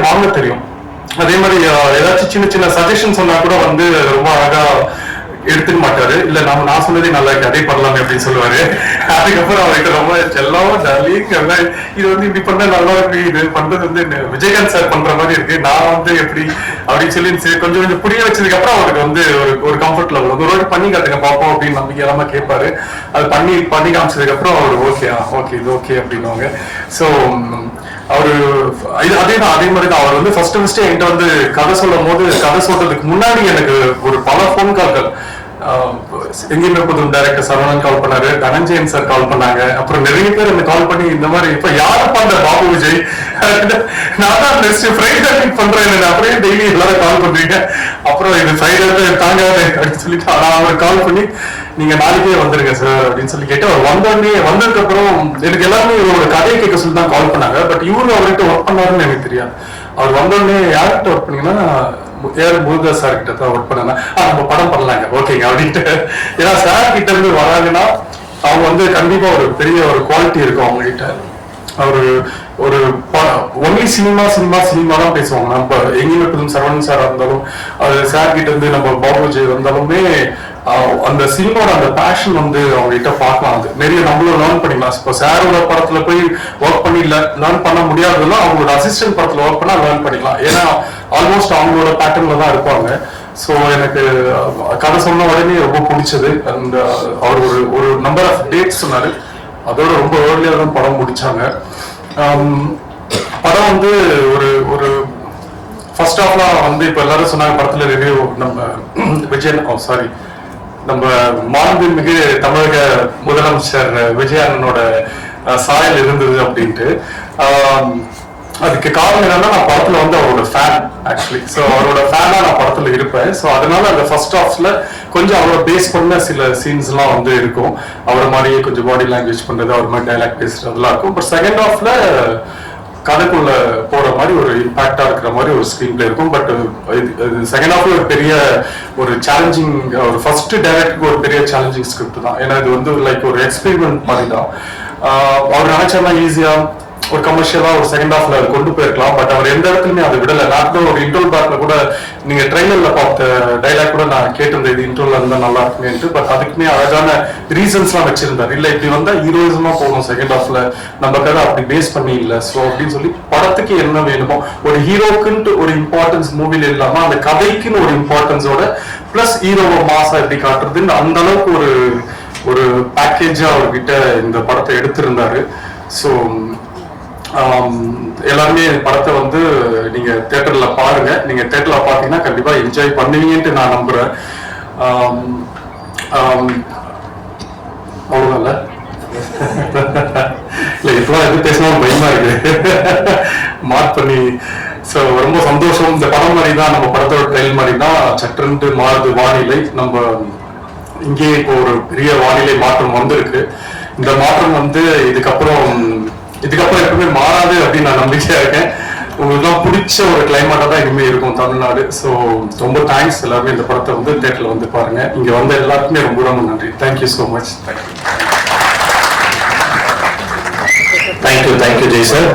வாங்க தெரியும். அதே மாதிரி ஏதாச்சும் சின்ன சின்ன சஜஷன் சொன்னா கூட வந்து ரொம்ப அழகா எடுத்துக்க மாட்டாரு. இல்ல நான் சொன்னதே நல்லா இருக்கு, அதே பண்ணலாமே அப்படின்னு சொல்லுவாரு. அதுக்கப்புறம் அவர்கிட்ட ரொம்ப செல்லம் டார்லிங் இது வந்து இப்படி பண்ண நல்லா இருக்கு, இது பண்றது வந்து விஜயகாந்த் சார் பண்ற மாதிரி இருக்கு, நான் வந்து எப்படி அப்படின்னு சொல்லி கொஞ்சம் கொஞ்சம் புரிய வச்சதுக்கு அப்புறம் அவருக்கு வந்து ஒரு கம்ஃபர்ட் லெவல் ஒரு வாட்டி பண்ணி காட்டுங்க பார்ப்போம் அப்படின்னு நம்பிக்கை எல்லாமே கேட்பாரு. அது பண்ணி காமிச்சதுக்கு அப்புறம் அவர் ஓகே இது ஓகே அப்படின்னுவாங்க. ஸோ அவரு அதே மாதிரிதான் அவர் வந்து ஃபர்ஸ்ட் என்கிட்ட வந்து கதை சொல்லும் போது, கதை சொல்றதுக்கு முன்னாடி எனக்கு ஒரு பல போன் கால்கள், எங்கேயுமே புதும் டைரக்டர் சரவணன் கால் பண்ணாரு, தனஞ்சயன் சார் கால் பண்ணாங்க, அப்புறம் நிறைய பேர் எனக்கு கால் பண்ணி இந்த மாதிரி இப்ப யாரும் பண்ற பாபு விஜய் நான் தான் நெக்ஸ்ட் ஃப்ரைடே மீட் பண்றேன், அப்படியே டெய்லி எல்லாரும் கால் பண்றீங்க, அப்புறம் இது ஃப்ரைடே தாங்காது அப்படின்னு சொல்லிட்டு அவர் கால் பண்ணி நீங்க நாளைக்கே வந்துருங்க சார் அப்படின்னு சொல்லி கேட்டு அவர் வந்ததுக்கு அப்புறம் எனக்கு எல்லாருமே இவரோட கதையை கேட்க சொல்லி தான் கால் பண்ணாங்க. பட் இவரு அவர்கிட்ட ஒர்க் பண்ணாருன்னு எனக்கு தெரியாது. அவர் வந்தோடனே யார்கிட்ட ஒர்க் பண்ணீங்கன்னா முருகா சார் கிட்ட தான் ஒர்க் பண்ணா நம்ம படம் பண்ணலாங்க ஓகேங்க அப்படின்ட்டு. ஏன்னா சார் கிட்ட இருந்து வராங்கன்னா அவங்க வந்து கண்டிப்பா ஒரு பெரிய ஒரு குவாலிட்டி இருக்கும் அவங்க கிட்ட. அவரு ஒரு ஒன்லி சினிமா தான் பேசுவாங்க. நம்ம எங்கேயுமே புதும் சரவணன் சாரா இருந்தாலும் அது சார் கிட்ட இருந்து நம்ம பாபு விஜய் வந்தாலுமே அந்த சினிமாவோட அந்த பேஷன் வந்து அவங்க கிட்ட பார்க்கலாம். அது நிறைய நம்மளும் லேர்ன் பண்ணிக்கலாம். இப்போ சாரோட படத்துல போய் ஒர்க் பண்ணி லேர்ன் பண்ண முடியாதுன்னா அவங்களோட அசிஸ்டன்ட் படத்துல ஒர்க் பண்ணா லேர்ன் பண்ணிக்கலாம். ஏன்னா ஆல்மோஸ்ட் அவங்களோட பேட்டர்ன்ல தான் இருப்பாங்க. ஸோ எனக்கு கதை சொன்ன உடனே ரொம்ப பிடிச்சது. அந்த அவர் ஒரு நம்பர் ஆஃப் டேட்ஸ் சொன்னாரு, அதோட ரொம்ப ஏர்லியா தான் படம் முடிச்சாங்க. படம் வந்து ஒரு ஃபர்ஸ்ட் ஹாஃப்லாம் வந்து இப்ப எல்லாரும் சொன்னாங்க படத்துல ரிவ்யூ நம்ம நம்ம மாண்புமிகு தமிழக முதலமைச்சர் விஜய் அண்ணனோட சாயல் இருந்தது அப்படின்ட்டு. அதுக்கு காரணம் என்னன்னா நான் படத்துல வந்து அவரோட ஃபேன் ஆக்சுவலி. ஸோ அவரோட ஃபேனா நான் படத்துல இருப்பேன். ஸோ அதனால அந்த ஃபர்ஸ்ட் ஹாஃப்ல கொஞ்சம் அவரை பேஸ் பண்ண சில சீன்ஸ் எல்லாம் வந்து இருக்கும். அவரை மாதிரியே கொஞ்சம் பாடி லாங்குவேஜ் பண்றது, அவர் மாதிரி டைலாக் பேசுறதுலாம் இருக்கும். பட் செகண்ட் ஹாஃப்ல கதைக்குள்ள போற மாதிரி ஒரு இம்பாக்டா இருக்கிற மாதிரி ஒரு ஸ்கிரீன் பிளே இருக்கும். பட் செகண்ட் ஹாஃப்ல ஒரு பெரிய ஒரு சேலஞ்சிங், ஒரு ஃபர்ஸ்ட் டைரக்டருக்கு ஒரு பெரிய சேலஞ்சிங் ஸ்கிரிப்ட் தான். ஏன்னா இது வந்து லைக் ஒரு எக்ஸ்பெரிமெண்ட் மாதிரி தான். அவர் நினைச்சா ஈஸியா ஒரு கமர்ஷியலா ஒரு செகண்ட் ஹாஃப்ல கொண்டு போயிருக்கலாம். பட் அவர் எந்த இடத்துலயுமே அதை விடல. நான் ஒரு இன்ட்ரோல் பேக்ல கூட நீங்க ட்ரெய்லர்ல பார்த்த டைலாக் கூட நான் கேட்டிருந்தேன், இது இன்ட்ரோல்ல இருந்தா நல்லா இருக்குமேன்ட்டு. பட் அதுக்குமே அழகான ரீசன்ஸ் எல்லாம் வச்சிருந்தார். இல்ல இப்படி வந்தா ஹீரோயிசமா போகணும் செகண்ட் ஹாஃப்ல, நம்ம கதை அப்படி பேஸ் பண்ணி இல்ல. ஸோ அப்படின்னு சொல்லி படத்துக்கு என்ன வேணுமோ ஒரு ஹீரோக்குன்ட்டு ஒரு இம்பார்ட்டன்ஸ் மூவில இல்லாம அந்த கதைக்குன்னு ஒரு இம்பார்ட்டன்ஸோட பிளஸ் ஹீரோவை மாசா எப்படி காட்டுறதுன்னு அந்த அளவுக்கு ஒரு பேக்கேஜா அவர்கிட்ட இந்த படத்தை எடுத்திருந்தாரு. ஸோ எல்லாருமே படத்தை வந்து நீங்க தியேட்டர்ல பாருங்க. நீங்க தியேட்டர்ல பாத்தீங்கன்னா கண்டிப்பா என்ஜாய் பண்ணுவீங்கன்ட்டு நான் நம்புறேன். அவ்வளவுதான்ல இல்ல இப்பெல்லாம் எது பேசணும் பயமா இருக்கு மார்க் பண்ணி. ஸோ ரொம்ப சந்தோஷம். இந்த படம் மாதிரி தான், நம்ம படத்தோட ட்ரெயில் மாதிரி தான் சற்றென்று மாறுது வானிலை. நம்ம இங்கே இப்போ ஒரு பெரிய வானிலை மாற்றம் வந்திருக்கு. இந்த மாற்றம் வந்து இதுக்கப்புறம் எப்பவுமே மாறாது அப்படின்னு நான் நம்பிக்கையா இருக்கேன். உங்களுக்கு பிடிச்ச ஒரு கிளைமேட்டா தான் இனிமே இருக்கும் தமிழ்நாடு. ஸோ ரொம்ப தேங்க்ஸ் எல்லாருமே இந்த படத்தை வந்து தியேட்டர்ல வந்து பாருங்க. இங்க வந்த எல்லாருக்குமே ரொம்ப ரொம்ப நன்றி. Thank you so much. Thank you Jai sir.